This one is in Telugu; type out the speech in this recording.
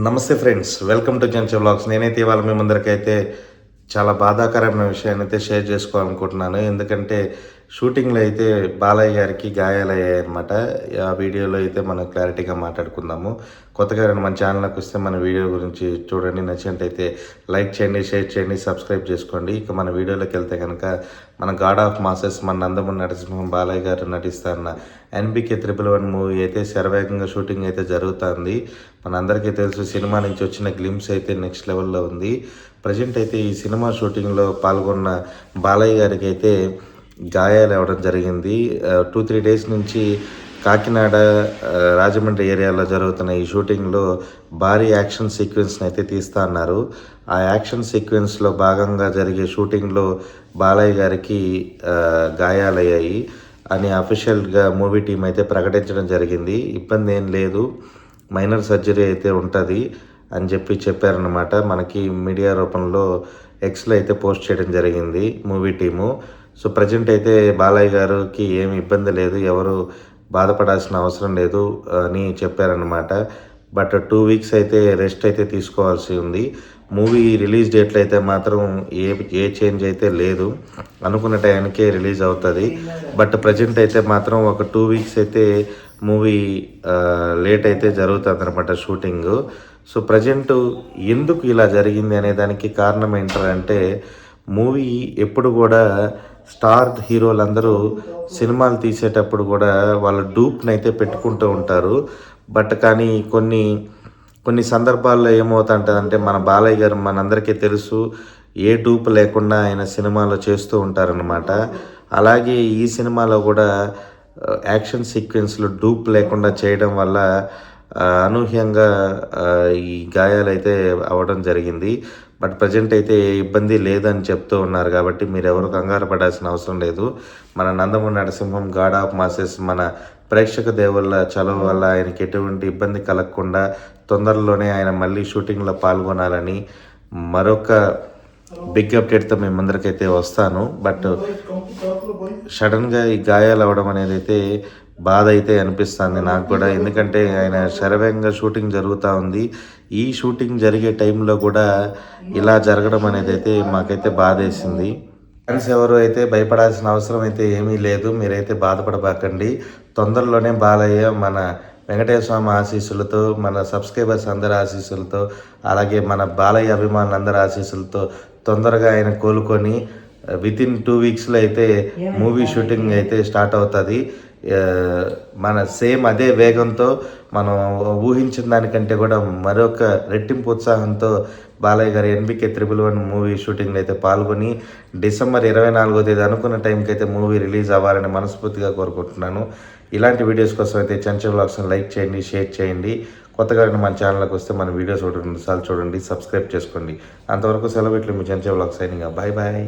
నమస్తే friends, welcome to Gen Z vlogs. నేనైతే ఇవాళ మీ ముందరికైతే చాలా బాధాకరమైన విషయాన్ని అయితే షేర్ చేసుకోవాలనుకుంటున్నాను. ఎందుకంటే షూటింగ్లో అయితే బాలయ్య గారికి గాయాలయ్యాయి అనమాట. ఆ వీడియోలో అయితే మనం క్లారిటీగా మాట్లాడుకుందాము. కొత్తగా ఎవరైనా మన ఛానల్కి వస్తే మన వీడియో గురించి చూడండి, నచ్చినట్టయితే లైక్ చేయండి, షేర్ చేయండి, సబ్స్క్రైబ్ చేసుకోండి. ఇక మన వీడియోలోకి వెళ్తే కనుక మన గాడ్ ఆఫ్ మాసెస్ మన నందమూరి నరసింహం బాలయ్య గారు నటిస్తున్న ఎన్బికే 111 మూవీ అయితే శరవేగంగా షూటింగ్ అయితే జరుగుతుంది. మనందరికీ తెలుసు, సినిమా నుంచి వచ్చిన గ్లిమ్స్ అయితే నెక్స్ట్ లెవెల్లో ఉంది. ప్రజెంట్ అయితే ఈ సినిమా షూటింగ్లో పాల్గొన్న బాలయ్య గారికి అయితే గాయాలు అవ్వడం జరిగింది. 2-3 డేస్ నుంచి కాకినాడ, రాజమండ్రి ఏరియాలో జరుగుతున్న ఈ షూటింగ్లో భారీ యాక్షన్ సీక్వెన్స్ని అయితే తీస్తా అన్నారు. ఆ యాక్షన్ సీక్వెన్స్లో భాగంగా జరిగే షూటింగ్లో బాలయ్య గారికి గాయాలయ్యాయి అని అఫీషియల్గా మూవీ టీం అయితే ప్రకటించడం జరిగింది. ఇబ్బంది ఏం లేదు, మైనర్ సర్జరీ అయితే ఉంటుంది అని చెప్పారనమాట. మనకి మీడియా రూపంలో ఎక్స్లో అయితే పోస్ట్ చేయడం జరిగింది మూవీ టీము. సో ప్రజెంట్ అయితే బాలయ్య గారికి ఏమి ఇబ్బంది లేదు, ఎవరు బాధపడాల్సిన అవసరం లేదు అని చెప్పారనమాట. బట్ 2 వీక్స్ అయితే రెస్ట్ అయితే తీసుకోవాల్సి ఉంది. మూవీ రిలీజ్ డేట్లో అయితే మాత్రం ఏ చేంజ్ అయితే లేదు, అనుకున్న టైంకే రిలీజ్ అవుతుంది. బట్ ప్రజెంట్ అయితే మాత్రం ఒక 2 వీక్స్ అయితే మూవీ లేట్ అయితే జరుగుతుంది అనమాట షూటింగ్. సో ప్రజెంట్ ఎందుకు ఇలా జరిగింది అనే దానికి కారణం ఏంటంటే, మూవీ ఎప్పుడు కూడా స్టార్ హీరోలందరూ సినిమాలు తీసేటప్పుడు కూడా వాళ్ళ డూప్ని అయితే పెట్టుకుంటూ ఉంటారు. బట్ కానీ కొన్ని సందర్భాల్లో ఏమవుతుంటుందంటే, మన బాలయ్య గారు మనందరికీ తెలుసు, ఏ డూప్ లేకుండా ఆయన సినిమాలో చేస్తూ ఉంటారనమాట. అలాగే ఈ సినిమాలో కూడా యాక్షన్ సీక్వెన్స్లో డూప్ లేకుండా చేయడం వల్ల అనూహ్యంగా ఈ గాయాలు అయితే అవ్వడం జరిగింది. బట్ ప్రజెంట్ అయితే ఏ ఇబ్బంది లేదని చెప్తూ ఉన్నారు. కాబట్టి మీరు ఎవరు కంగారు పడాల్సిన అవసరం లేదు. మన Nandamuri Narasimham God of masses మన ప్రేక్షక దేవుళ్ళ చలవ వల్ల ఆయనకి ఎటువంటి ఇబ్బంది కలగకుండా తొందరలోనే ఆయన మళ్ళీ షూటింగ్లో పాల్గొనాలని మరొక బిగ్ అప్డేట్తో మేము ముందరికైతే వస్తాను. బట్ సడన్గా ఈ గాయాలు అవ్వడం అనేది అయితే బాధ అయితే అనిపిస్తుంది నాకు కూడా. ఎందుకంటే ఆయన శరవేగంగా షూటింగ్ జరుగుతూ ఉంది. ఈ షూటింగ్ జరిగే టైంలో కూడా ఇలా జరగడం అనేది అయితే మాకైతే బాధ వేసింది. ఫ్రెండ్స్, ఎవరు అయితే భయపడాల్సిన అవసరం అయితే ఏమీ లేదు, మీరైతే బాధపడబాకండి. తొందరలోనే బాలయ్య మన వెంకటేశ్వర స్వామి ఆశీస్సులతో, మన సబ్స్క్రైబర్స్ అందరి ఆశీస్సులతో, అలాగే మన బాలయ్య అభిమానులందరి ఆశీస్సులతో తొందరగా ఆయన కోలుకొని వితిన్ 2 వీక్స్లో అయితే మూవీ షూటింగ్ అయితే స్టార్ట్ అవుతుంది. మన సేమ్ అదే వేగంతో మనం ఊహించిన దానికంటే కూడా మరొక రెట్టింపు ఉత్సాహంతో బాలయ్య గారి ఎన్బికే 111 మూవీ షూటింగ్లో అయితే పాల్గొని డిసెంబర్ 24వ తేదీ అనుకున్న టైంకి అయితే మూవీ రిలీజ్ అవ్వాలని మనస్ఫూర్తిగా కోరుకుంటున్నాను. ఇలాంటి వీడియోస్ కోసం అయితే జెన్సీ వ్లాగ్స్ని లైక్ చేయండి, షేర్ చేయండి. కొత్తగా మన ఛానల్కి వస్తే మన వీడియోస్ 2 సార్లు చూడండి, సబ్స్క్రైబ్ చేసుకోండి. అంతవరకు సెలవు. మీ Jency vlogs signing. Bye bye.